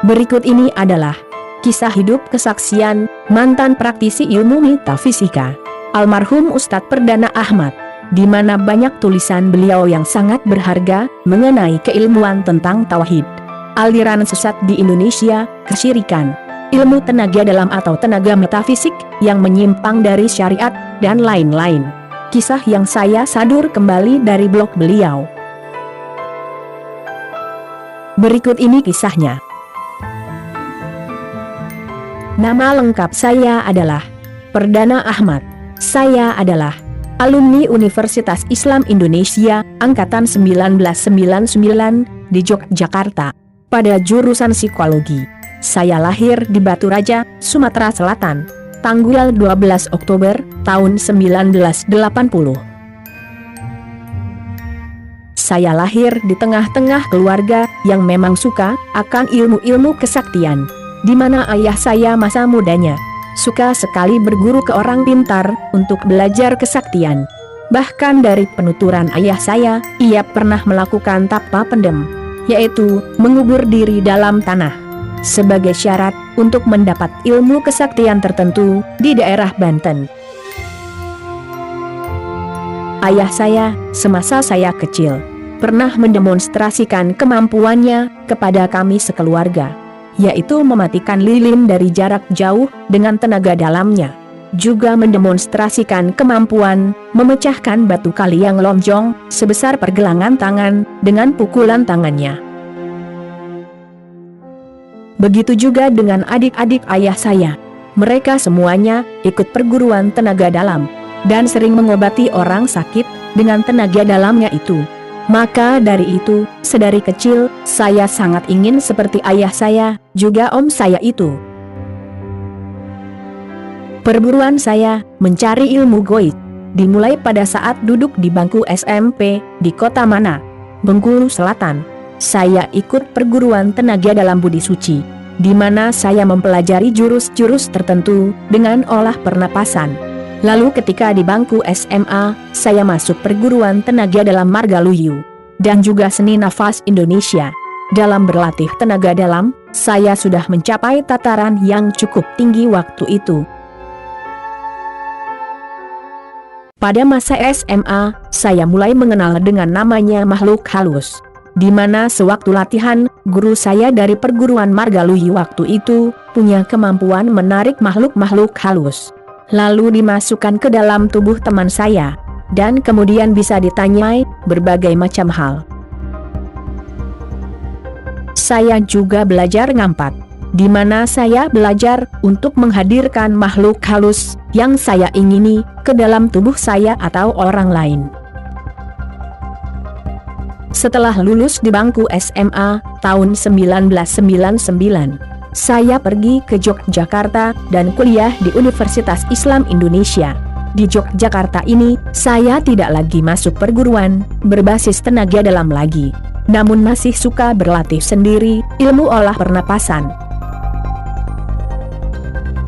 Berikut ini adalah kisah hidup kesaksian mantan praktisi ilmu metafisika, almarhum Ustadz Perdana Ahmad, di mana banyak tulisan beliau yang sangat berharga mengenai keilmuan tentang tauhid, aliran sesat di Indonesia, kesyirikan, ilmu tenaga dalam atau tenaga metafisik yang menyimpang dari syariat, dan lain-lain. Kisah yang saya sadur kembali dari blog beliau. Berikut ini kisahnya. Nama lengkap saya adalah Perdana Ahmad. Saya adalah alumni Universitas Islam Indonesia Angkatan 1999 di Yogyakarta pada jurusan psikologi. Saya lahir di Batu Raja, Sumatera Selatan, tanggal 12 Oktober tahun 1980. Saya lahir di tengah-tengah keluarga yang memang suka akan ilmu-ilmu kesaktian, di mana ayah saya masa mudanya suka sekali berguru ke orang pintar untuk belajar kesaktian. Bahkan dari penuturan ayah saya, ia pernah melakukan tapa pendem, yaitu mengubur diri dalam tanah, sebagai syarat untuk mendapat ilmu kesaktian tertentu di daerah Banten. Ayah saya, semasa saya kecil, pernah mendemonstrasikan kemampuannya kepada kami sekeluarga, yaitu mematikan lilin dari jarak jauh dengan tenaga dalamnya. Juga mendemonstrasikan kemampuan memecahkan batu kali yang lonjong sebesar pergelangan tangan dengan pukulan tangannya. Begitu juga dengan adik-adik ayah saya. Mereka semuanya ikut perguruan tenaga dalam, dan sering mengobati orang sakit dengan tenaga dalamnya itu. Maka dari itu, sedari kecil, saya sangat ingin seperti ayah saya, juga om saya itu. Perburuan saya mencari ilmu goib dimulai pada saat duduk di bangku SMP di Kota Mana, Bengkulu Selatan. Saya ikut perguruan tenaga dalam Budi Suci, di mana saya mempelajari jurus-jurus tertentu dengan olah pernapasan. Lalu ketika di bangku SMA, saya masuk perguruan tenaga dalam Margaluyu, dan juga seni nafas Indonesia. Dalam berlatih tenaga dalam, saya sudah mencapai tataran yang cukup tinggi waktu itu. Pada masa SMA, saya mulai mengenal dengan namanya makhluk halus, di mana sewaktu latihan, guru saya dari perguruan Margaluyu waktu itu punya kemampuan menarik makhluk-makhluk halus, lalu dimasukkan ke dalam tubuh teman saya, dan kemudian bisa ditanyai berbagai macam hal. Saya juga belajar ngampat, di mana saya belajar untuk menghadirkan makhluk halus yang saya ingini ke dalam tubuh saya atau orang lain. Setelah lulus di bangku SMA tahun 1999, saya pergi ke Yogyakarta dan kuliah di Universitas Islam Indonesia. Di Yogyakarta ini, saya tidak lagi masuk perguruan berbasis tenaga dalam lagi, namun masih suka berlatih sendiri ilmu olah pernapasan.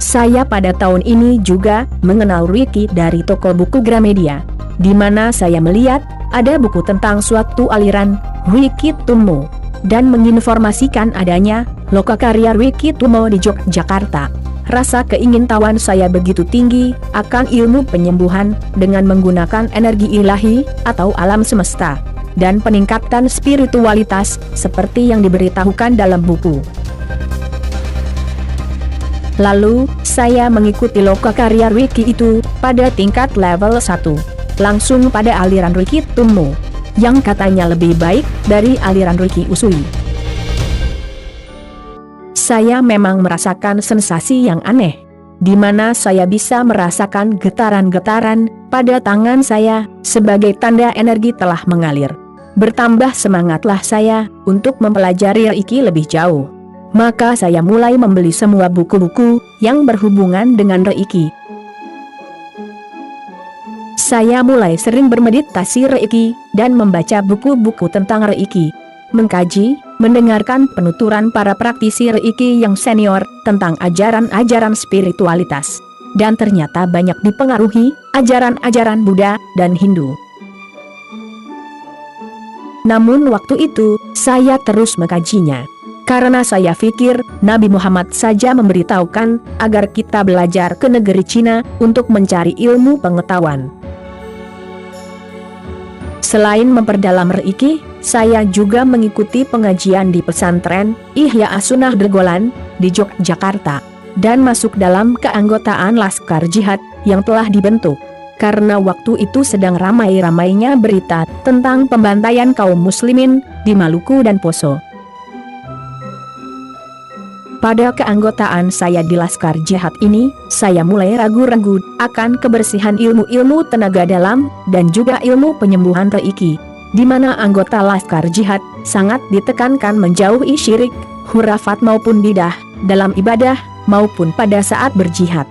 Saya pada tahun ini juga mengenal Reiki dari toko buku Gramedia, di mana saya melihat ada buku tentang suatu aliran Reiki Tummo, dan menginformasikan adanya lokakarya Reiki Tummo di Yogyakarta. Rasa keingintahuan saya begitu tinggi akan ilmu penyembuhan dengan menggunakan energi ilahi atau alam semesta, dan peningkatan spiritualitas seperti yang diberitahukan dalam buku. Lalu, saya mengikuti lokakarya Reiki itu pada tingkat level 1, langsung pada aliran Reiki Tummo, yang katanya lebih baik dari aliran Reiki Usui. Saya memang merasakan sensasi yang aneh, di mana saya bisa merasakan getaran-getaran pada tangan saya sebagai tanda energi telah mengalir. Bertambah semangatlah saya untuk mempelajari Reiki lebih jauh. Maka saya mulai membeli semua buku-buku yang berhubungan dengan Reiki. Saya mulai sering bermeditasi Reiki dan membaca buku-buku tentang Reiki, mengkaji, mendengarkan penuturan para praktisi Reiki yang senior tentang ajaran-ajaran spiritualitas, dan ternyata banyak dipengaruhi ajaran-ajaran Buddha dan Hindu. Namun waktu itu, saya terus mengkajinya. Karena saya pikir, Nabi Muhammad saja memberitahukan, agar kita belajar ke negeri Cina, untuk mencari ilmu pengetahuan. Selain memperdalam Reiki, saya juga mengikuti pengajian di pesantren Ihya As-Sunnah Dregolan, di Yogyakarta, dan masuk dalam keanggotaan Laskar Jihad, yang telah dibentuk. Karena waktu itu sedang ramai-ramainya berita tentang pembantaian kaum muslimin di Maluku dan Poso. Pada keanggotaan saya di Laskar Jihad ini, saya mulai ragu-ragu akan kebersihan ilmu-ilmu tenaga dalam dan juga ilmu penyembuhan Reiki, di mana anggota Laskar Jihad sangat ditekankan menjauhi syirik, hurafat maupun bidah dalam ibadah maupun pada saat berjihad.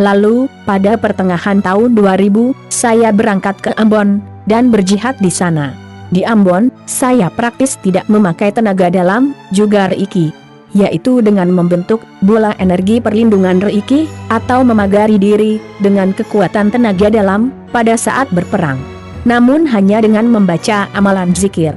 Lalu, pada pertengahan tahun 2000, saya berangkat ke Ambon dan berjihad di sana. Di Ambon, saya praktis tidak memakai tenaga dalam, juga Reiki, yaitu dengan membentuk bola energi perlindungan Reiki, atau memagari diri dengan kekuatan tenaga dalam pada saat berperang. Namun hanya dengan membaca amalan zikir.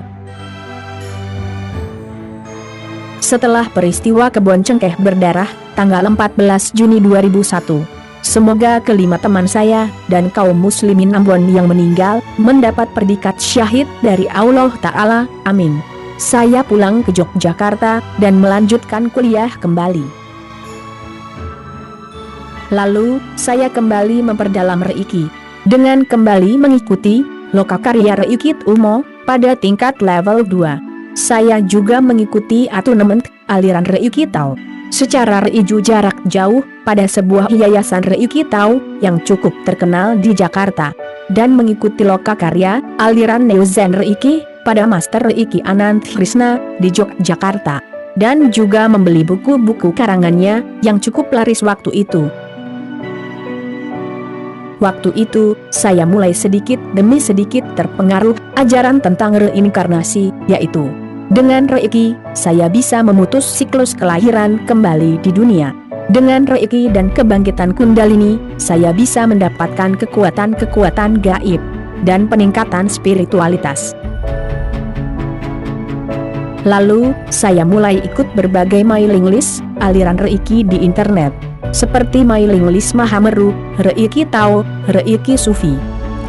Setelah peristiwa kebun cengkeh berdarah, tanggal 14 Juni 2001, semoga kelima teman saya dan kaum muslimin Ambon yang meninggal mendapat predikat syahid dari Allah Ta'ala, amin. Saya pulang ke Yogyakarta dan melanjutkan kuliah kembali. Lalu, saya kembali memperdalam Reiki, dengan kembali mengikuti lokakarya Reiki Umo pada tingkat level 2. Saya juga mengikuti atunement aliran Reiki Tao secara Reiju jarak jauh pada sebuah yayasan Reiki Tao yang cukup terkenal di Jakarta, dan mengikuti lokakarya aliran Neo Zen Reiki pada Master Reiki Anand Krishna di Yogyakarta, dan juga membeli buku-buku karangannya yang cukup laris waktu itu. Waktu itu, saya mulai sedikit demi sedikit terpengaruh ajaran tentang reinkarnasi, yaitu dengan Reiki, saya bisa memutus siklus kelahiran kembali di dunia. Dengan Reiki dan kebangkitan Kundalini, saya bisa mendapatkan kekuatan-kekuatan gaib dan peningkatan spiritualitas. Lalu, saya mulai ikut berbagai mailing list aliran Reiki di internet, seperti mailing list Mahameru, Reiki Tao, Reiki Sufi,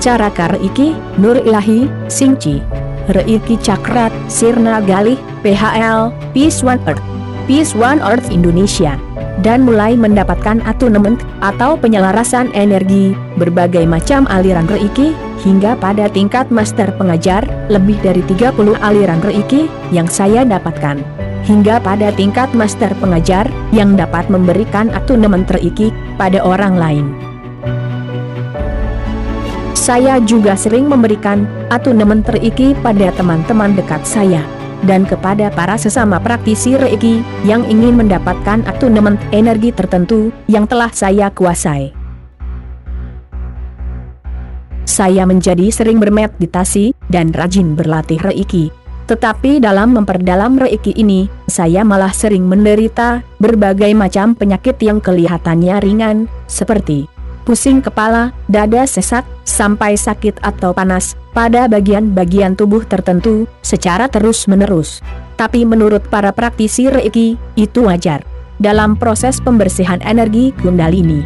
Caraka Reiki, Nur Ilahi, Singci, Reiki Cakrat, Sirna Galih, PHL, Peace One Earth, Peace One Earth Indonesia, dan mulai mendapatkan atunement atau penyelarasan energi berbagai macam aliran Reiki, hingga pada tingkat master pengajar, lebih dari 30 aliran Reiki yang saya dapatkan, hingga pada tingkat master pengajar yang dapat memberikan atunement Reiki pada orang lain. Saya juga sering memberikan atunement Reiki pada teman-teman dekat saya, dan kepada para sesama praktisi Reiki yang ingin mendapatkan atunement energi tertentu yang telah saya kuasai. Saya menjadi sering bermeditasi dan rajin berlatih Reiki. Tetapi dalam memperdalam Reiki ini, saya malah sering menderita berbagai macam penyakit yang kelihatannya ringan, seperti pusing kepala, dada sesak, sampai sakit atau panas pada bagian-bagian tubuh tertentu secara terus-menerus. Tapi menurut para praktisi Reiki, itu wajar dalam proses pembersihan energi Kundalini.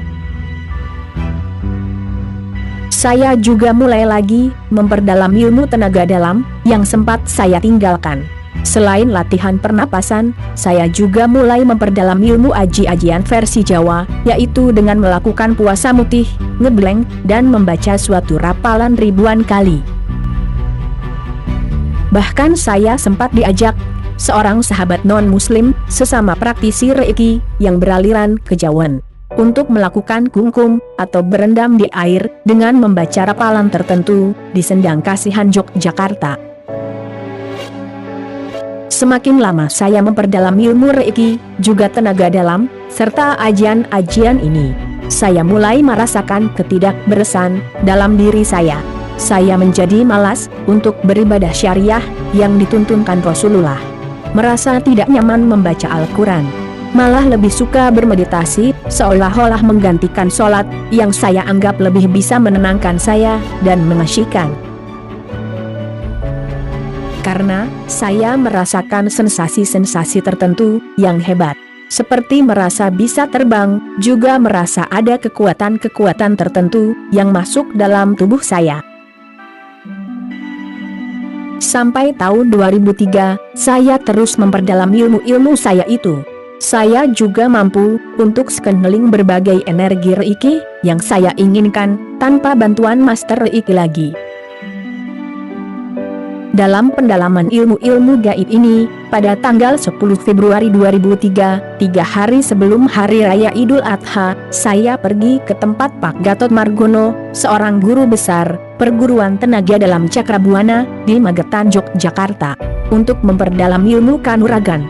Saya juga mulai lagi memperdalam ilmu tenaga dalam yang sempat saya tinggalkan. Selain latihan pernapasan, saya juga mulai memperdalam ilmu aji-ajian versi Jawa, yaitu dengan melakukan puasa mutih, ngebleng, dan membaca suatu rapalan ribuan kali. Bahkan saya sempat diajak seorang sahabat non-muslim, sesama praktisi Reiki, yang beraliran kejawen, untuk melakukan kungkum atau berendam di air dengan membaca rapalan tertentu di Sendang Kasihan Yogyakarta. Semakin lama saya memperdalam ilmu Reiki, juga tenaga dalam, serta ajian-ajian ini, saya mulai merasakan ketidakberesan dalam diri saya. Saya menjadi malas untuk beribadah syariah yang dituntunkan Rasulullah. Merasa tidak nyaman membaca Al-Quran. Malah lebih suka bermeditasi, seolah-olah menggantikan sholat, yang saya anggap lebih bisa menenangkan saya dan mengasyikkan. karena saya merasakan sensasi-sensasi tertentu yang hebat. Seperti merasa bisa terbang, juga merasa ada kekuatan-kekuatan tertentu yang masuk dalam tubuh saya. Sampai tahun 2003, saya terus memperdalam ilmu-ilmu saya itu. Saya juga mampu untuk skendeling berbagai energi Reiki yang saya inginkan tanpa bantuan Master Reiki lagi. Dalam pendalaman ilmu-ilmu gaib ini, pada tanggal 10 Februari 2003, 3 hari sebelum Hari Raya Idul Adha, saya pergi ke tempat Pak Gatot Margono, seorang guru besar perguruan tenaga dalam Cakrabuana di Magetan, Yogyakarta, untuk memperdalam ilmu kanuragan.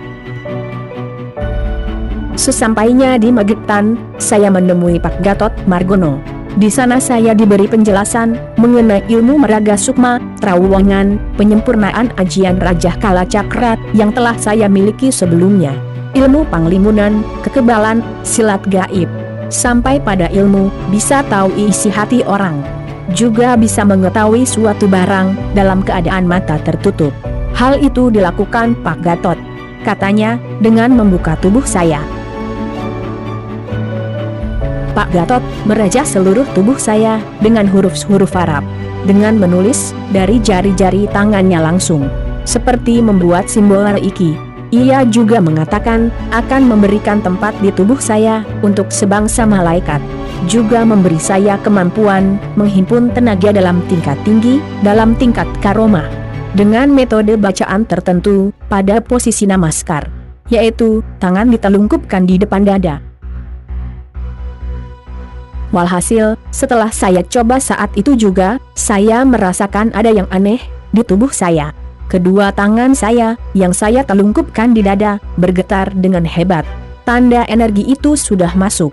Sesampainya di Magetan, saya menemui Pak Gatot Margono. Di sana saya diberi penjelasan mengenai ilmu meraga sukma, terowongan, penyempurnaan ajian Raja Kala Cakra yang telah saya miliki sebelumnya, ilmu panglimunan, kekebalan, silat gaib, sampai pada ilmu bisa tahu isi hati orang, juga bisa mengetahui suatu barang dalam keadaan mata tertutup. Hal itu dilakukan Pak Gatot, katanya, dengan membuka tubuh saya. Pak Gatot merajah seluruh tubuh saya dengan huruf-huruf Arab, dengan menulis dari jari-jari tangannya langsung, seperti membuat simbol Reiki. Ia juga mengatakan akan memberikan tempat di tubuh saya untuk sebangsa malaikat, juga memberi saya kemampuan menghimpun tenaga dalam tingkat tinggi, dalam tingkat karomah, dengan metode bacaan tertentu pada posisi namaskar, yaitu tangan ditelungkupkan di depan dada. Walhasil, setelah saya coba saat itu juga, saya merasakan ada yang aneh di tubuh saya. Kedua tangan saya, yang saya telungkupkan di dada, bergetar dengan hebat. Tanda energi itu sudah masuk.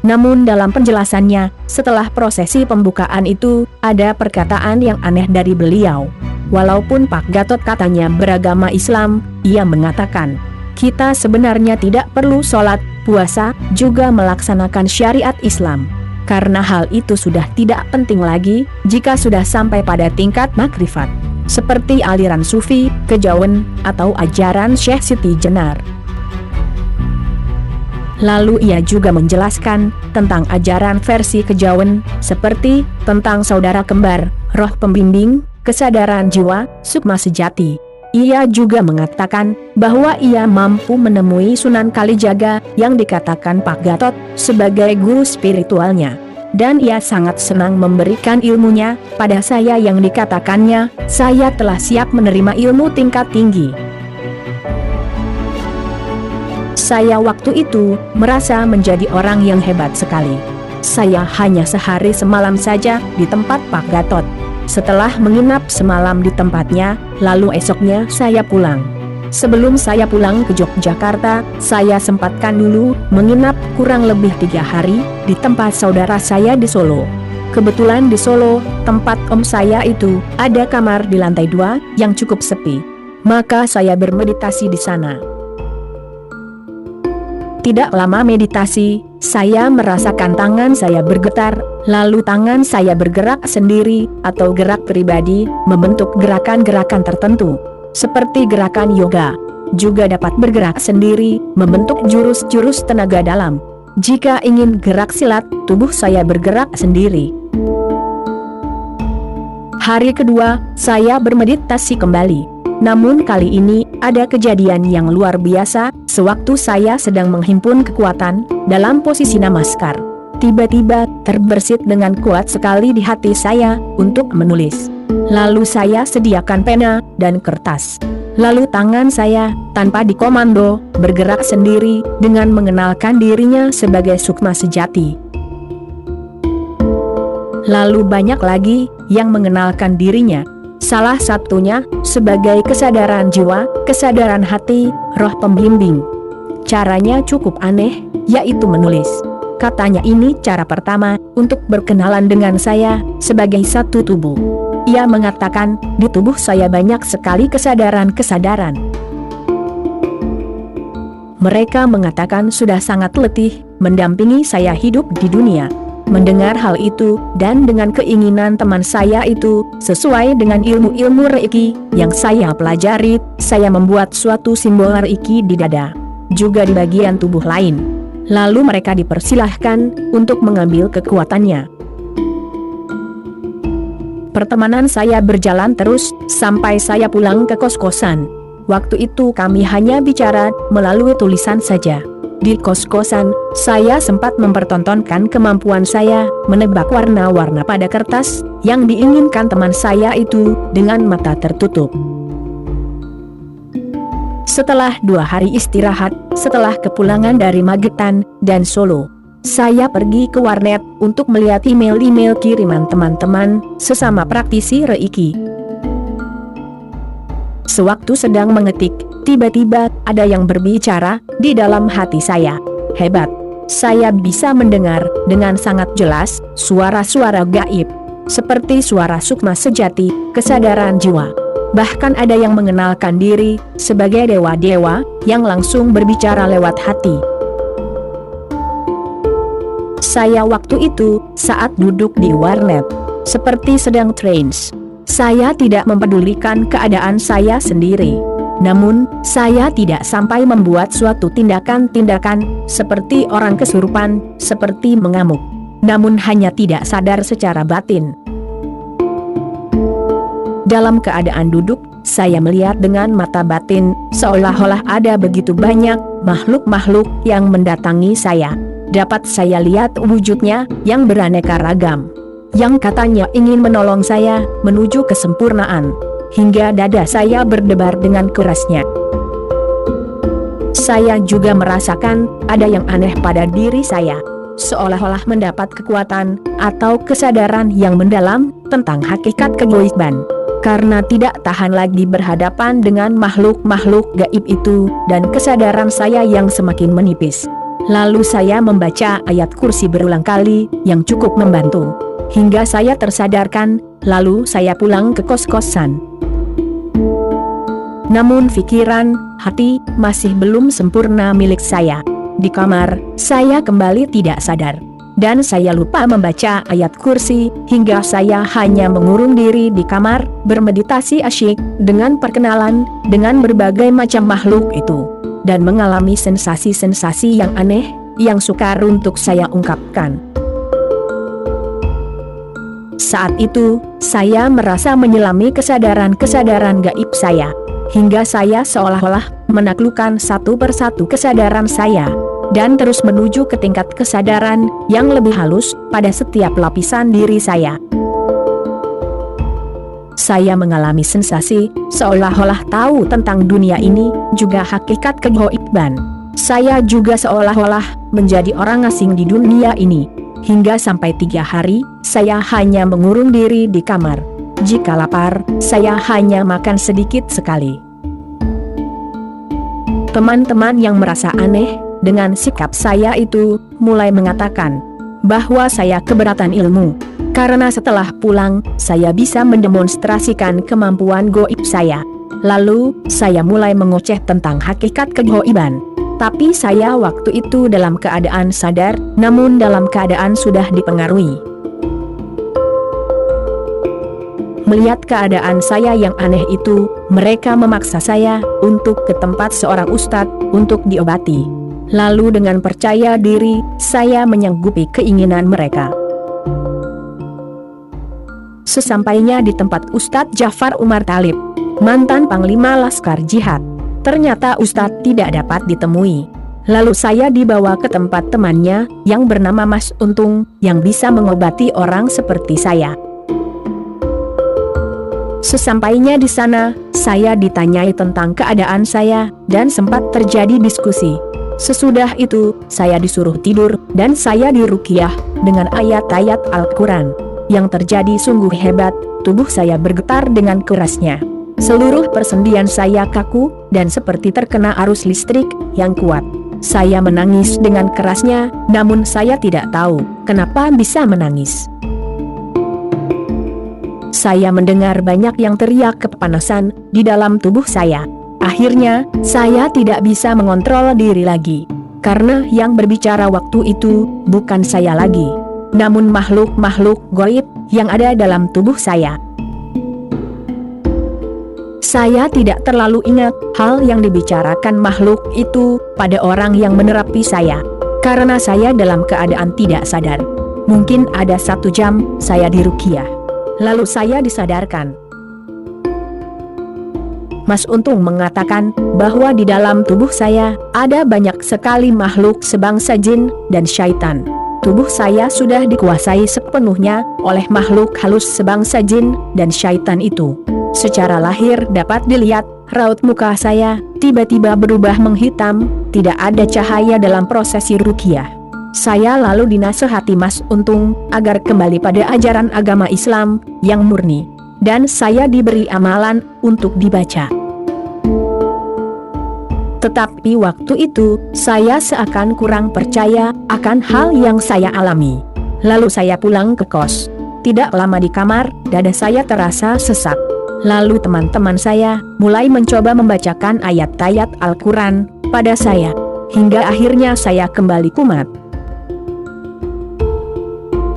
Namun dalam penjelasannya, setelah prosesi pembukaan itu, ada perkataan yang aneh dari beliau. Walaupun Pak Gatot katanya beragama Islam, ia mengatakan, kita sebenarnya tidak perlu sholat, puasa, juga melaksanakan syariat Islam. Karena hal itu sudah tidak penting lagi jika sudah sampai pada tingkat makrifat, seperti aliran sufi, kejawen, atau ajaran Syekh Siti Jenar. Lalu ia juga menjelaskan tentang ajaran versi kejawen, seperti tentang saudara kembar, roh pembimbing, kesadaran jiwa, sukma sejati. Ia juga mengatakan bahwa ia mampu menemui Sunan Kalijaga yang dikatakan Pak Gatot sebagai guru spiritualnya. Dan ia sangat senang memberikan ilmunya pada saya yang dikatakannya, saya telah siap menerima ilmu tingkat tinggi. Saya waktu itu merasa menjadi orang yang hebat sekali. Saya hanya sehari semalam saja di tempat Pak Gatot. Setelah menginap semalam di tempatnya, lalu esoknya saya pulang. Sebelum saya pulang ke Yogyakarta, saya sempatkan dulu menginap kurang lebih 3 hari di tempat saudara saya di Solo. Kebetulan di Solo, tempat om saya itu, ada kamar di lantai 2 yang cukup sepi. Maka saya bermeditasi di sana. Tidak lama meditasi, saya merasakan tangan saya bergetar, lalu tangan saya bergerak sendiri atau gerak pribadi, membentuk gerakan-gerakan tertentu, seperti gerakan yoga. Juga dapat bergerak sendiri, membentuk jurus-jurus tenaga dalam. Jika ingin gerak silat, tubuh saya bergerak sendiri. Hari kedua, saya bermeditasi kembali. Namun kali ini, ada kejadian yang luar biasa, sewaktu saya sedang menghimpun kekuatan, dalam posisi namaskar. Tiba-tiba, terbersit dengan kuat sekali di hati saya, untuk menulis. Lalu saya sediakan pena, dan kertas. Lalu tangan saya, tanpa dikomando, bergerak sendiri, dengan mengenalkan dirinya sebagai sukma sejati. Lalu banyak lagi, yang mengenalkan dirinya. Salah satunya, sebagai kesadaran jiwa, kesadaran hati, roh pembimbing. Caranya cukup aneh, yaitu menulis. Katanya ini cara pertama, untuk berkenalan dengan saya, sebagai satu tubuh. Ia mengatakan, di tubuh saya banyak sekali kesadaran-kesadaran. Mereka mengatakan sudah sangat letih, mendampingi saya hidup di dunia. Mendengar hal itu, dan dengan keinginan teman saya itu, sesuai dengan ilmu-ilmu Reiki yang saya pelajari, saya membuat suatu simbol Reiki di dada, juga di bagian tubuh lain. Lalu mereka dipersilahkan untuk mengambil kekuatannya. Pertemanan saya berjalan terus, sampai saya pulang ke kos-kosan. Waktu itu kami hanya bicara melalui tulisan saja. Di kos-kosan, saya sempat mempertontonkan kemampuan saya menebak warna-warna pada kertas yang diinginkan teman saya itu dengan mata tertutup. Setelah 2 hari istirahat, setelah kepulangan dari Magetan dan Solo, saya pergi ke warnet untuk melihat email-email kiriman teman-teman sesama praktisi Reiki. Sewaktu sedang mengetik, tiba-tiba ada yang berbicara di dalam hati saya. Hebat! Saya bisa mendengar dengan sangat jelas suara-suara gaib, seperti suara sukma sejati, kesadaran jiwa. Bahkan ada yang mengenalkan diri sebagai dewa-dewa yang langsung berbicara lewat hati. Saya waktu itu saat duduk di warnet, seperti sedang trance. Saya tidak mempedulikan keadaan saya sendiri. Namun, saya tidak sampai membuat suatu tindakan-tindakan seperti orang kesurupan, seperti mengamuk. Namun hanya tidak sadar secara batin. Dalam keadaan duduk, saya melihat dengan mata batin, seolah-olah ada begitu banyak makhluk-makhluk yang mendatangi saya. Dapat saya lihat wujudnya yang beraneka ragam, yang katanya ingin menolong saya menuju kesempurnaan, hingga dada saya berdebar dengan kerasnya. Saya juga merasakan ada yang aneh pada diri saya, seolah-olah mendapat kekuatan atau kesadaran yang mendalam tentang hakikat kegoiban. Karena tidak tahan lagi berhadapan dengan makhluk-makhluk gaib itu dan kesadaran saya yang semakin menipis. Lalu saya membaca ayat kursi berulang kali yang cukup membantu, hingga saya tersadarkan, lalu saya pulang ke kos-kosan. Namun pikiran, hati, masih belum sempurna milik saya. Di kamar, saya kembali tidak sadar. Dan saya lupa membaca ayat kursi, hingga saya hanya mengurung diri di kamar, bermeditasi asyik, dengan perkenalan, dengan berbagai macam makhluk itu. Dan mengalami sensasi-sensasi yang aneh, yang sukar untuk saya ungkapkan. Saat itu, saya merasa menyelami kesadaran-kesadaran gaib saya, hingga saya seolah-olah menaklukkan satu persatu kesadaran saya, dan terus menuju ke tingkat kesadaran yang lebih halus pada setiap lapisan diri saya. Saya mengalami sensasi seolah-olah tahu tentang dunia ini, juga hakikat kegoiban. Saya juga seolah-olah menjadi orang asing di dunia ini. Hingga sampai 3 hari, saya hanya mengurung diri di kamar. Jika lapar, saya hanya makan sedikit sekali. Teman-teman yang merasa aneh dengan sikap saya itu, mulai mengatakan bahwa saya keberatan ilmu. Karena setelah pulang, saya bisa mendemonstrasikan kemampuan goib saya. Lalu, saya mulai mengoceh tentang hakikat kegoiban. Tapi saya waktu itu dalam keadaan sadar, namun dalam keadaan sudah dipengaruhi. Melihat keadaan saya yang aneh itu, mereka memaksa saya untuk ke tempat seorang ustadz untuk diobati. Lalu dengan percaya diri, saya menyanggupi keinginan mereka. Sesampainya di tempat Ustadz Jafar Umar Talib, mantan Panglima Laskar Jihad, ternyata Ustadz tidak dapat ditemui. Lalu saya dibawa ke tempat temannya yang bernama Mas Untung, yang bisa mengobati orang seperti saya. Sesampainya di sana, saya ditanyai tentang keadaan saya, dan sempat terjadi diskusi. Sesudah itu, saya disuruh tidur, dan saya diruqyah dengan ayat-ayat Al-Quran. Yang terjadi sungguh hebat, tubuh saya bergetar dengan kerasnya. Seluruh persendian saya kaku, dan seperti terkena arus listrik yang kuat. Saya menangis dengan kerasnya, namun saya tidak tahu kenapa bisa menangis. Saya mendengar banyak yang teriak kepanasan di dalam tubuh saya. Akhirnya, saya tidak bisa mengontrol diri lagi. Karena yang berbicara waktu itu bukan saya lagi. namun makhluk-makhluk gaib yang ada dalam tubuh saya. Saya tidak terlalu ingat hal yang dibicarakan makhluk itu pada orang yang menerapi saya, karena saya dalam keadaan tidak sadar. Mungkin ada 1 jam saya diruqyah, lalu saya disadarkan. Mas Untung mengatakan bahwa di dalam tubuh saya ada banyak sekali makhluk sebangsa jin dan syaitan. Tubuh saya sudah dikuasai sepenuhnya oleh makhluk halus sebangsa jin dan syaitan itu. Secara lahir dapat dilihat, raut muka saya tiba-tiba berubah menghitam, tidak ada cahaya dalam prosesi ruqyah. Saya lalu dinasehati Mas Untung agar kembali pada ajaran agama Islam yang murni, dan saya diberi amalan untuk dibaca. Tetapi waktu itu, saya seakan kurang percaya akan hal yang saya alami. Lalu saya pulang ke kos. Tidak lama di kamar, dada saya terasa sesak. Lalu teman-teman saya mulai mencoba membacakan ayat-ayat Al-Quran pada saya, hingga akhirnya saya kembali kumat.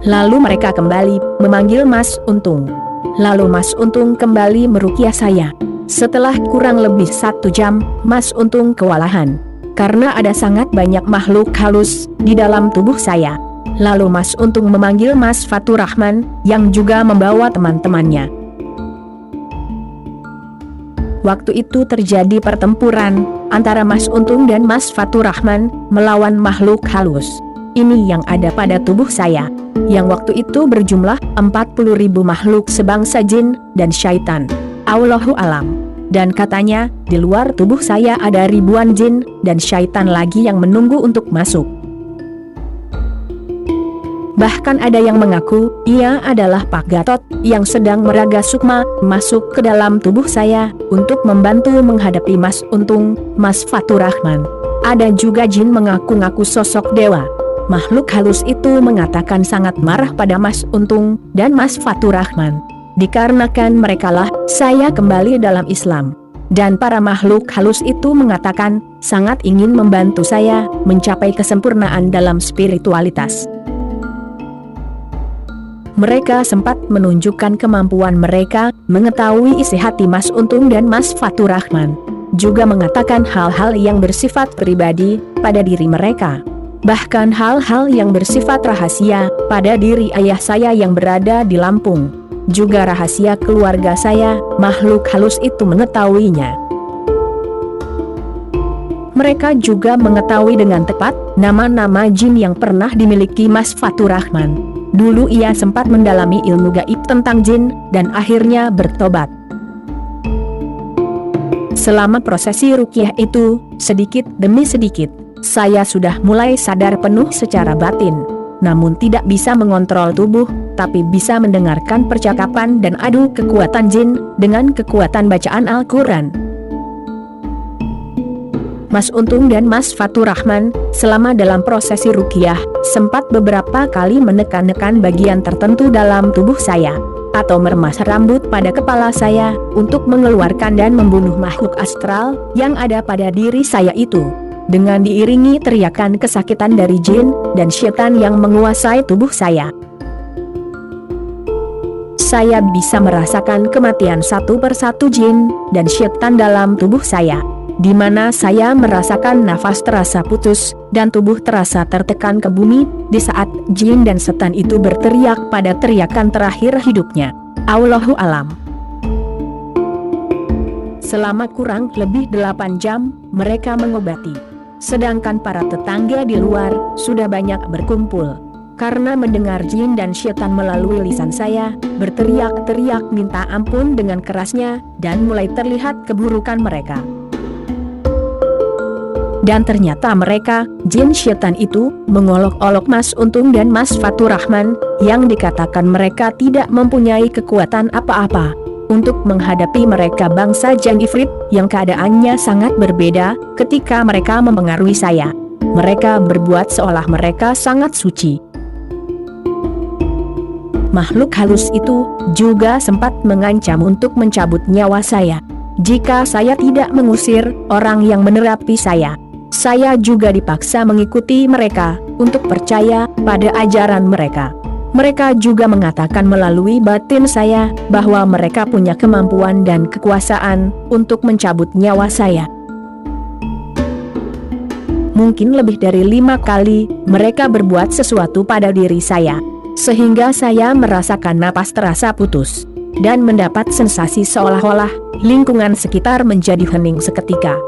Lalu mereka kembali memanggil Mas Untung. Lalu Mas Untung kembali meruqyah saya. Setelah kurang lebih 1 jam, Mas Untung kewalahan, karena ada sangat banyak makhluk halus di dalam tubuh saya. Lalu Mas Untung memanggil Mas Fatur Rahman, yang juga membawa teman-temannya. Waktu itu terjadi pertempuran antara Mas Untung dan Mas Fatur Rahman melawan makhluk halus ini yang ada pada tubuh saya, yang waktu itu berjumlah 40.000 makhluk sebangsa jin dan syaitan. Allahu alam. Dan katanya, di luar tubuh saya ada ribuan jin dan syaitan lagi yang menunggu untuk masuk. Bahkan ada yang mengaku ia adalah Pak Gatot yang sedang meraga sukma masuk ke dalam tubuh saya untuk membantu menghadapi Mas Untung, Mas Fatur Rahman. Ada juga jin mengaku-ngaku sosok dewa. Makhluk halus itu mengatakan sangat marah pada Mas Untung dan Mas Fatur Rahman, dikarenakan merekalah saya kembali dalam Islam. Dan para makhluk halus itu mengatakan sangat ingin membantu saya mencapai kesempurnaan dalam spiritualitas. Mereka sempat menunjukkan kemampuan mereka mengetahui isi hati Mas Untung dan Mas Fatur Rahman, juga mengatakan hal-hal yang bersifat pribadi pada diri mereka. Bahkan hal-hal yang bersifat rahasia pada diri ayah saya yang berada di Lampung, juga rahasia keluarga saya, makhluk halus itu mengetahuinya. Mereka juga mengetahui dengan tepat nama-nama jin yang pernah dimiliki Mas Fatur Rahman. Dulu ia sempat mendalami ilmu gaib tentang jin dan akhirnya bertobat. Selama prosesi ruqyah itu, sedikit demi sedikit, saya sudah mulai sadar penuh secara batin, namun tidak bisa mengontrol tubuh, tapi bisa mendengarkan percakapan dan adu kekuatan jin dengan kekuatan bacaan Al-Quran. Mas Untung dan Mas Fatur Rahman selama dalam prosesi ruqyah sempat beberapa kali menekan-nekan bagian tertentu dalam tubuh saya, atau meremas rambut pada kepala saya untuk mengeluarkan dan membunuh makhluk astral yang ada pada diri saya itu, dengan diiringi teriakan kesakitan dari jin dan syaitan yang menguasai tubuh saya. Saya bisa merasakan kematian satu persatu jin dan syaitan dalam tubuh saya, di mana saya merasakan nafas terasa putus dan tubuh terasa tertekan ke bumi di saat jin dan setan itu berteriak pada teriakan terakhir hidupnya. Allahu alam. Selama kurang lebih 8 jam mereka mengobati, sedangkan para tetangga di luar sudah banyak berkumpul, karena mendengar jin dan syaitan melalui lisan saya berteriak-teriak minta ampun dengan kerasnya, dan mulai terlihat keburukan mereka. Dan ternyata mereka, jin syaitan itu, mengolok-olok Mas Untung dan Mas Fatur Rahman, yang dikatakan mereka tidak mempunyai kekuatan apa-apa untuk menghadapi mereka bangsa Jin Ifrit, yang keadaannya sangat berbeda ketika mereka memengaruhi saya. Mereka berbuat seolah mereka sangat suci. Makhluk halus itu juga sempat mengancam untuk mencabut nyawa saya jika saya tidak mengusir orang yang menerapi saya. Saya juga dipaksa mengikuti mereka untuk percaya pada ajaran mereka. Mereka juga mengatakan melalui batin saya bahwa mereka punya kemampuan dan kekuasaan untuk mencabut nyawa saya. Mungkin lebih dari 5 kali mereka berbuat sesuatu pada diri saya, sehingga saya merasakan napas terasa putus dan mendapat sensasi seolah-olah lingkungan sekitar menjadi hening seketika.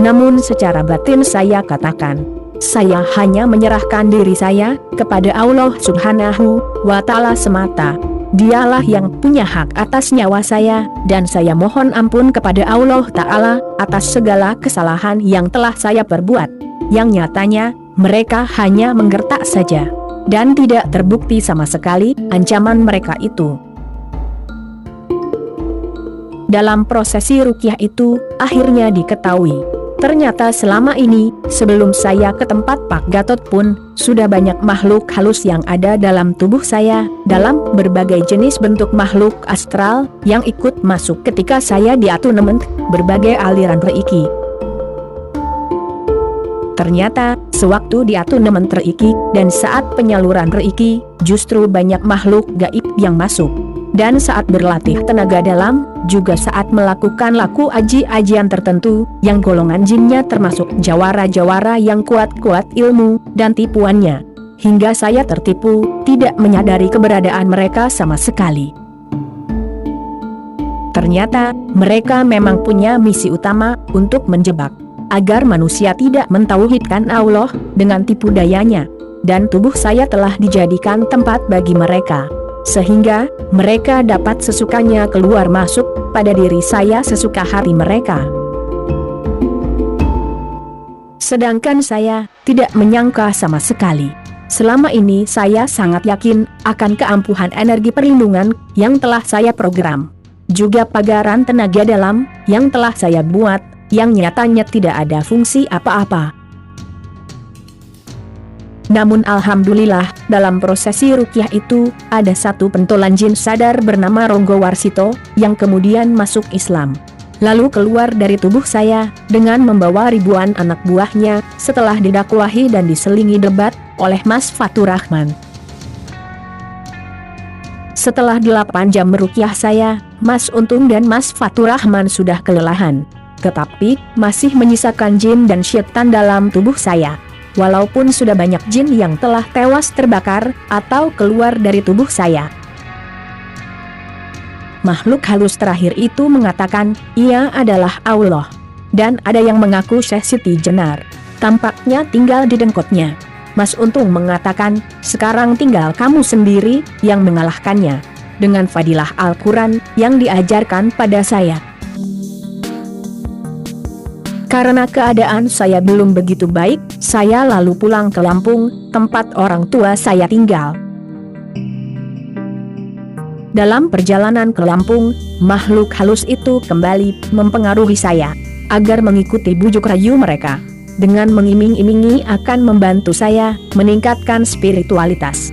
Namun secara batin saya katakan, saya hanya menyerahkan diri saya kepada Allah Subhanahu wa Ta'ala semata. Dialah yang punya hak atas nyawa saya, dan saya mohon ampun kepada Allah Ta'ala atas segala kesalahan yang telah saya perbuat, yang nyatanya mereka hanya menggertak saja, dan tidak terbukti sama sekali ancaman mereka itu. Dalam prosesi ruqyah itu, akhirnya diketahui, ternyata selama ini, sebelum saya ke tempat Pak Gatot pun, sudah banyak makhluk halus yang ada dalam tubuh saya, dalam berbagai jenis bentuk makhluk astral, yang ikut masuk ketika saya diatunement berbagai aliran reiki. Ternyata, sewaktu diatunement reiki, dan saat penyaluran reiki, justru banyak makhluk gaib yang masuk. Dan saat berlatih tenaga dalam, juga saat melakukan laku aji-ajian tertentu, yang golongan jinnya termasuk jawara-jawara yang kuat-kuat ilmu dan tipuannya, hingga saya tertipu, tidak menyadari keberadaan mereka sama sekali. Ternyata, mereka memang punya misi utama untuk menjebak, agar manusia tidak mentauhidkan Allah dengan tipu dayanya, dan tubuh saya telah dijadikan tempat bagi mereka, sehingga mereka dapat sesukanya keluar masuk pada diri saya sesuka hati mereka. Sedangkan saya tidak menyangka sama sekali. Selama ini saya sangat yakin akan keampuhan energi perlindungan yang telah saya program, juga pagaran tenaga dalam yang telah saya buat, yang nyatanya tidak ada fungsi apa-apa. Namun alhamdulillah, dalam prosesi ruqyah itu, ada satu pentolan jin sadar bernama Ronggo Warsito, yang kemudian masuk Islam, lalu keluar dari tubuh saya, dengan membawa ribuan anak buahnya, setelah didakwahi dan diselingi debat, oleh Mas Fatur Rahman. Setelah 8 jam meruqyah saya, Mas Untung dan Mas Fatur Rahman sudah kelelahan, tetapi masih menyisakan jin dan syaitan dalam tubuh saya. Walaupun sudah banyak jin yang telah tewas terbakar, atau keluar dari tubuh saya. Makhluk halus terakhir itu mengatakan, ia adalah Allah. Dan ada yang mengaku Syekh Siti Jenar. Tampaknya tinggal di dengkotnya. Mas Untung mengatakan, sekarang tinggal kamu sendiri yang mengalahkannya, dengan fadilah Al-Quran yang diajarkan pada saya. Karena keadaan saya belum begitu baik, saya lalu pulang ke Lampung, tempat orang tua saya tinggal. Dalam perjalanan ke Lampung, makhluk halus itu kembali mempengaruhi saya, agar mengikuti bujuk rayu mereka, dengan mengiming-imingi akan membantu saya meningkatkan spiritualitas.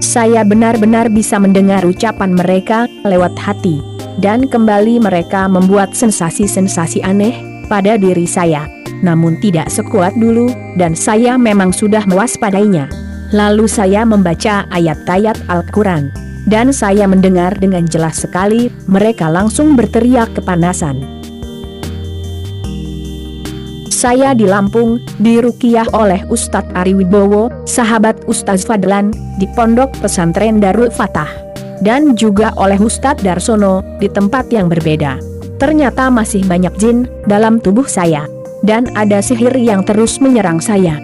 Saya benar-benar bisa mendengar ucapan mereka lewat hati. Dan kembali mereka membuat sensasi-sensasi aneh pada diri saya, namun tidak sekuat dulu, dan saya memang sudah mewaspadainya. Lalu saya membaca ayat-ayat Al-Quran, dan saya mendengar dengan jelas sekali, mereka langsung berteriak kepanasan. Saya di Lampung, diruqyah oleh Ustadz Ari Wibowo, sahabat Ustadz Fadlan, di Pondok Pesantren Darul Fatah, dan juga oleh Ustadz Darsono, di tempat yang berbeda. Ternyata masih banyak jin dalam tubuh saya, dan ada sihir yang terus menyerang saya.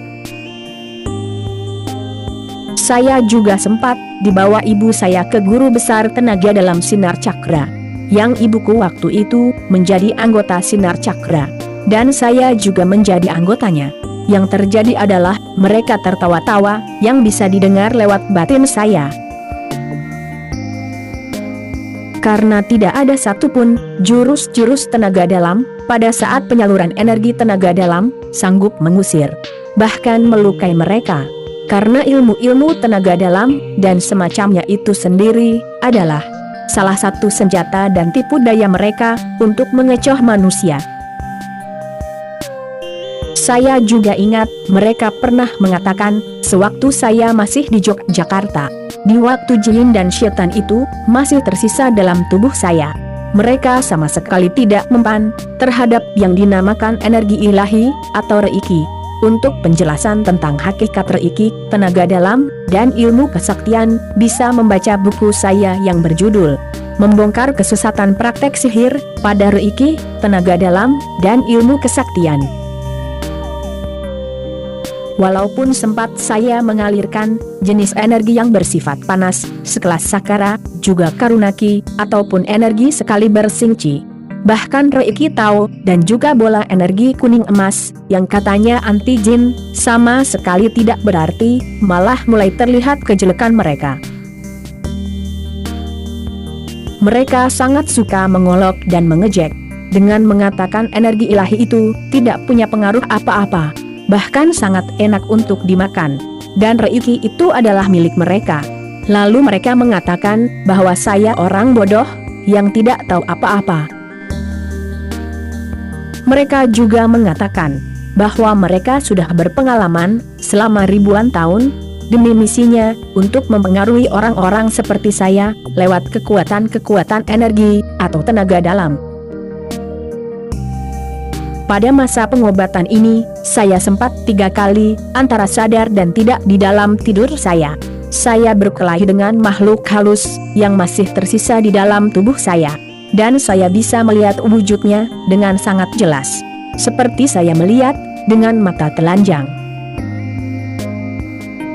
Saya juga sempat dibawa ibu saya ke guru besar tenaga dalam Sinar Cakra, yang ibuku waktu itu menjadi anggota Sinar Cakra, dan saya juga menjadi anggotanya. Yang terjadi adalah, mereka tertawa-tawa, yang bisa didengar lewat batin saya. Karena tidak ada satupun jurus-jurus tenaga dalam, pada saat penyaluran energi tenaga dalam, sanggup mengusir, bahkan melukai mereka. Karena ilmu-ilmu tenaga dalam, dan semacamnya itu sendiri, adalah salah satu senjata dan tipu daya mereka, untuk mengecoh manusia. Saya juga ingat mereka pernah mengatakan sewaktu saya masih di Yogyakarta, di waktu jin dan syaitan itu masih tersisa dalam tubuh saya. Mereka sama sekali tidak mempan terhadap yang dinamakan energi ilahi atau reiki. Untuk penjelasan tentang hakikat reiki, tenaga dalam, dan ilmu kesaktian, bisa membaca buku saya yang berjudul Membongkar Kesesatan Praktek Sihir pada Reiki, Tenaga Dalam, dan Ilmu Kesaktian. Walaupun sempat saya mengalirkan jenis energi yang bersifat panas, sekelas Sakara, juga Karunaki, ataupun energi sekaliber Singci, bahkan Reiki Tao, dan juga bola energi kuning emas, yang katanya anti jin, sama sekali tidak berarti, malah mulai terlihat kejelekan mereka. Mereka sangat suka mengolok dan mengejek, dengan mengatakan energi ilahi itu tidak punya pengaruh apa-apa, bahkan sangat enak untuk dimakan, dan Reiki itu adalah milik mereka. Lalu mereka mengatakan bahwa saya orang bodoh, yang tidak tahu apa-apa. Mereka juga mengatakan bahwa mereka sudah berpengalaman selama ribuan tahun demi misinya untuk mempengaruhi orang-orang seperti saya lewat kekuatan-kekuatan energi atau tenaga dalam. Pada masa pengobatan ini, saya sempat 3 kali antara sadar dan tidak di dalam tidur saya. Saya berkelahi dengan makhluk halus yang masih tersisa di dalam tubuh saya. Dan saya bisa melihat wujudnya dengan sangat jelas, seperti saya melihat dengan mata telanjang.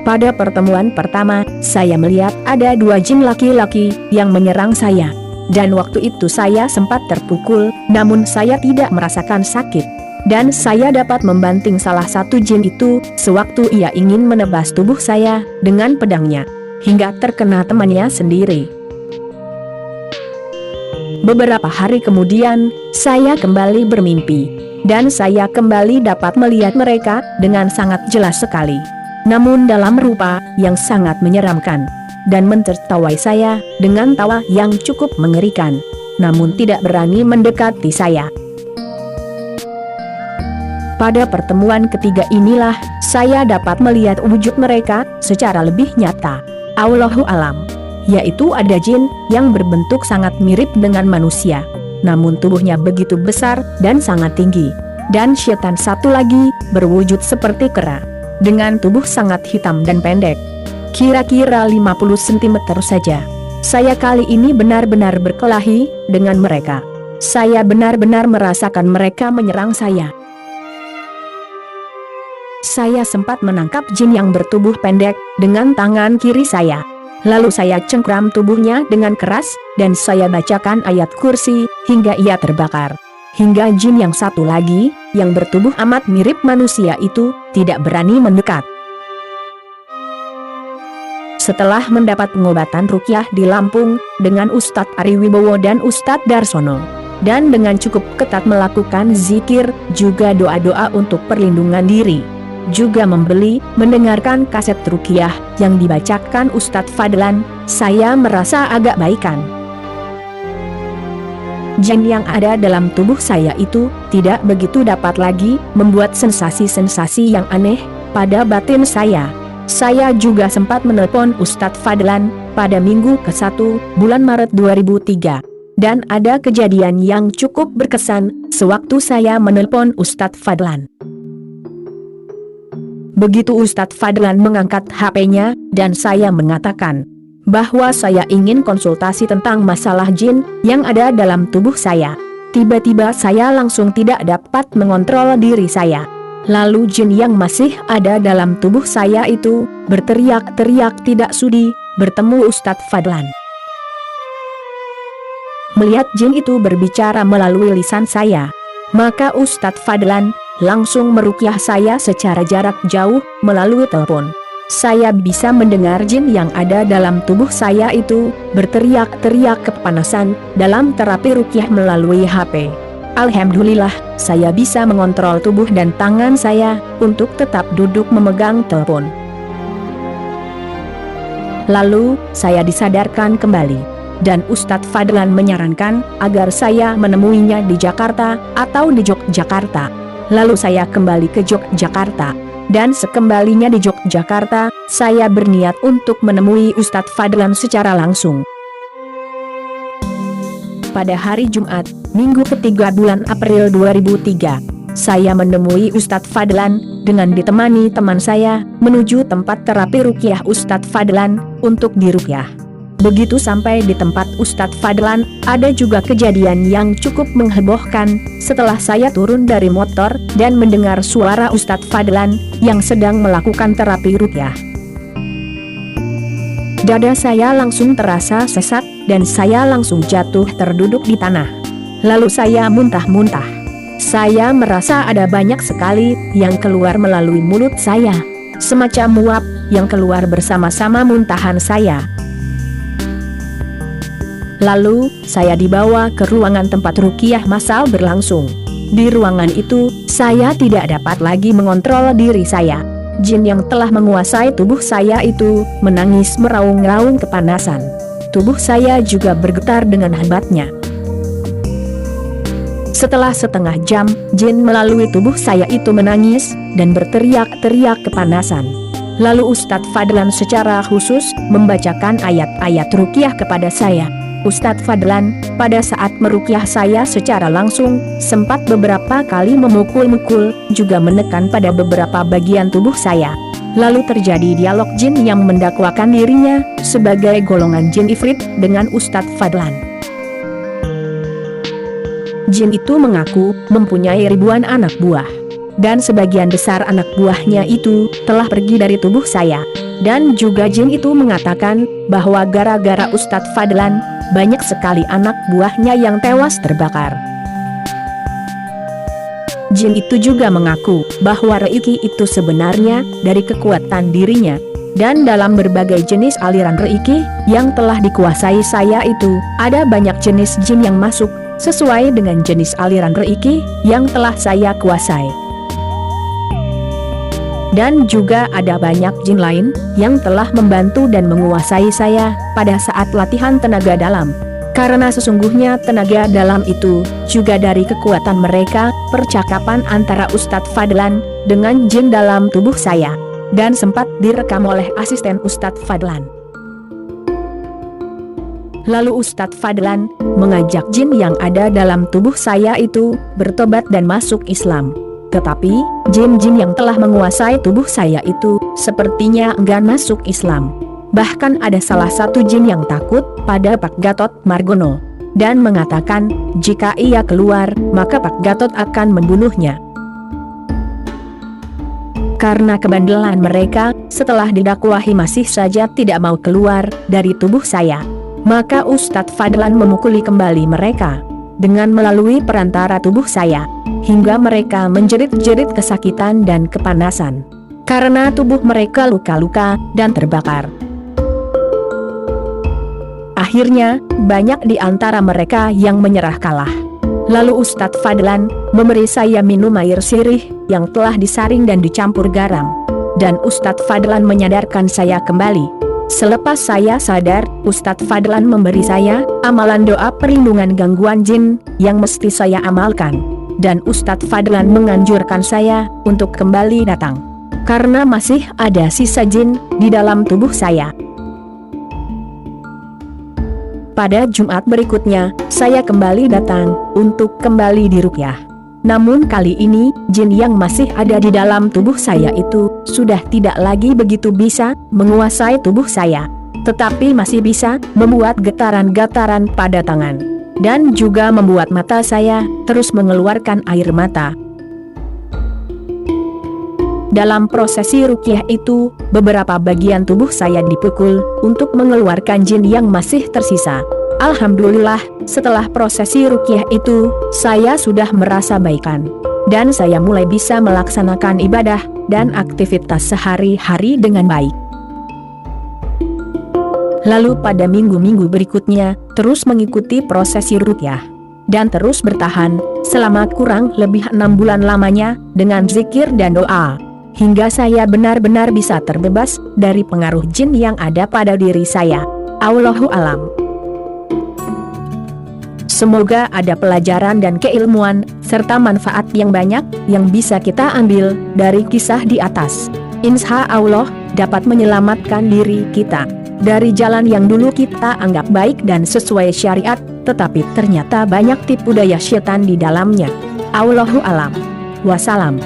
Pada pertemuan pertama, saya melihat ada 2 jin laki-laki yang menyerang saya, dan waktu itu saya sempat terpukul, namun saya tidak merasakan sakit, dan saya dapat membanting salah satu jin itu sewaktu ia ingin menebas tubuh saya dengan pedangnya, hingga terkena temannya sendiri. Beberapa hari kemudian, saya kembali bermimpi, dan saya kembali dapat melihat mereka dengan sangat jelas sekali, namun dalam rupa yang sangat menyeramkan, dan mentertawai saya dengan tawa yang cukup mengerikan, namun tidak berani mendekati saya. Pada pertemuan ketiga inilah, saya dapat melihat wujud mereka secara lebih nyata. Allahu alam. Yaitu ada jin yang berbentuk sangat mirip dengan manusia, namun tubuhnya begitu besar dan sangat tinggi, dan syaitan satu lagi berwujud seperti kera, dengan tubuh sangat hitam dan pendek, kira-kira 50 cm saja. Saya kali ini benar-benar berkelahi dengan mereka. Saya benar-benar merasakan mereka menyerang saya. Saya sempat menangkap jin yang bertubuh pendek dengan tangan kiri saya. Lalu saya cengkram tubuhnya dengan keras, dan saya bacakan ayat kursi, hingga ia terbakar. Hingga jin yang satu lagi, yang bertubuh amat mirip manusia itu, tidak berani mendekat. Setelah mendapat pengobatan ruqyah di Lampung, dengan Ustadz Ari Wibowo dan Ustadz Darsono, dan dengan cukup ketat melakukan zikir, juga doa-doa untuk perlindungan diri, juga membeli, mendengarkan kaset ruqyah yang dibacakan Ustadz Fadlan, saya merasa agak baikan. Jin yang ada dalam tubuh saya itu tidak begitu dapat lagi membuat sensasi-sensasi yang aneh pada batin saya. Saya juga sempat menelpon Ustadz Fadlan pada minggu ke-1 bulan Maret 2003. Dan ada kejadian yang cukup berkesan sewaktu saya menelpon Ustadz Fadlan. Begitu Ustadz Fadlan mengangkat HP-nya, dan saya mengatakan bahwa saya ingin konsultasi tentang masalah jin yang ada dalam tubuh saya. Tiba-tiba saya langsung tidak dapat mengontrol diri saya. Lalu jin yang masih ada dalam tubuh saya itu berteriak-teriak tidak sudi bertemu Ustadz Fadlan. Melihat jin itu berbicara melalui lisan saya, maka Ustadz Fadlan langsung meruqyah saya secara jarak jauh melalui telepon. Saya bisa mendengar jin yang ada dalam tubuh saya itu berteriak-teriak kepanasan dalam terapi ruqyah melalui HP. Alhamdulillah, saya bisa mengontrol tubuh dan tangan saya untuk tetap duduk memegang telepon. Lalu, saya disadarkan kembali, dan Ustadz Fadlan menyarankan agar saya menemuinya di Jakarta atau di Yogyakarta. Lalu saya kembali ke Yogyakarta. Dan sekembalinya di Yogyakarta, saya berniat untuk menemui Ustadz Fadlan secara langsung. Pada hari Jumat, minggu ketiga bulan April 2003, saya menemui Ustadz Fadlan dengan ditemani teman saya menuju tempat terapi ruqyah Ustadz Fadlan untuk diruqyah. Begitu sampai di tempat Ustadz Fadlan, ada juga kejadian yang cukup menghebohkan setelah saya turun dari motor dan mendengar suara Ustadz Fadlan yang sedang melakukan terapi ruqyah. Dada saya langsung terasa sesak dan saya langsung jatuh terduduk di tanah. Lalu saya muntah-muntah. Saya merasa ada banyak sekali yang keluar melalui mulut saya, semacam uap yang keluar bersama-sama muntahan saya. Lalu, saya dibawa ke ruangan tempat ruqyah massal berlangsung. Di ruangan itu, saya tidak dapat lagi mengontrol diri saya. Jin yang telah menguasai tubuh saya itu menangis meraung-raung kepanasan. Tubuh saya juga bergetar dengan hebatnya. Setelah setengah jam, jin melalui tubuh saya itu menangis dan berteriak-teriak kepanasan. Lalu Ustadz Fadlan secara khusus membacakan ayat-ayat ruqyah kepada saya. Ustadz Fadlan, pada saat meruqyah saya secara langsung, sempat beberapa kali memukul-mukul, juga menekan pada beberapa bagian tubuh saya. Lalu terjadi dialog jin yang mendakwakan dirinya sebagai golongan jin ifrit dengan Ustadz Fadlan. Jin itu mengaku mempunyai ribuan anak buah. Dan sebagian besar anak buahnya itu telah pergi dari tubuh saya. Dan juga jin itu mengatakan bahwa gara-gara Ustadz Fadlan, banyak sekali anak buahnya yang tewas terbakar. Jin itu juga mengaku bahwa reiki itu sebenarnya dari kekuatan dirinya. Dan dalam berbagai jenis aliran reiki yang telah dikuasai saya itu, ada banyak jenis jin yang masuk sesuai dengan jenis aliran reiki yang telah saya kuasai. Dan juga ada banyak jin lain yang telah membantu dan menguasai saya pada saat latihan tenaga dalam. Karena sesungguhnya tenaga dalam itu juga dari kekuatan mereka, percakapan antara Ustadz Fadlan dengan jin dalam tubuh saya. Dan sempat direkam oleh asisten Ustadz Fadlan. Lalu Ustadz Fadlan mengajak jin yang ada dalam tubuh saya itu bertobat dan masuk Islam. Tetapi, jin-jin yang telah menguasai tubuh saya itu sepertinya enggan masuk Islam. Bahkan ada salah satu jin yang takut pada Pak Gatot Margono dan mengatakan jika ia keluar maka Pak Gatot akan membunuhnya. Karena kebandelan mereka, setelah didakwahi masih saja tidak mau keluar dari tubuh saya, maka Ustadz Fadlan memukuli kembali mereka dengan melalui perantara tubuh saya, hingga mereka menjerit-jerit kesakitan dan kepanasan, karena tubuh mereka luka-luka dan terbakar. Akhirnya, banyak di antara mereka yang menyerah kalah. Lalu Ustadz Fadlan memberi saya minum air sirih yang telah disaring dan dicampur garam. Dan Ustadz Fadlan menyadarkan saya kembali. Selepas saya sadar, Ustadz Fadlan memberi saya amalan doa perlindungan gangguan jin yang mesti saya amalkan. Dan Ustadz Fadlan menganjurkan saya untuk kembali datang, karena masih ada sisa jin di dalam tubuh saya. Pada Jumat berikutnya, saya kembali datang untuk kembali diruqyah. Namun kali ini, jin yang masih ada di dalam tubuh saya itu sudah tidak lagi begitu bisa menguasai tubuh saya, tetapi masih bisa membuat getaran-getaran pada tangan, dan juga membuat mata saya terus mengeluarkan air mata. Dalam prosesi ruqyah itu, beberapa bagian tubuh saya dipukul untuk mengeluarkan jin yang masih tersisa. Alhamdulillah, setelah prosesi ruqyah itu, saya sudah merasa baikan. Dan saya mulai bisa melaksanakan ibadah dan aktivitas sehari-hari dengan baik. Lalu pada minggu-minggu berikutnya, terus mengikuti prosesi ruqyah. Dan terus bertahan, selama kurang lebih 6 bulan lamanya, dengan zikir dan doa. Hingga saya benar-benar bisa terbebas dari pengaruh jin yang ada pada diri saya. Allahu alam. Semoga ada pelajaran dan keilmuan, serta manfaat yang banyak, yang bisa kita ambil dari kisah di atas. Insya Allah, dapat menyelamatkan diri kita dari jalan yang dulu kita anggap baik dan sesuai syariat, tetapi ternyata banyak tipu daya syaitan di dalamnya. Allahu alam. Wassalam.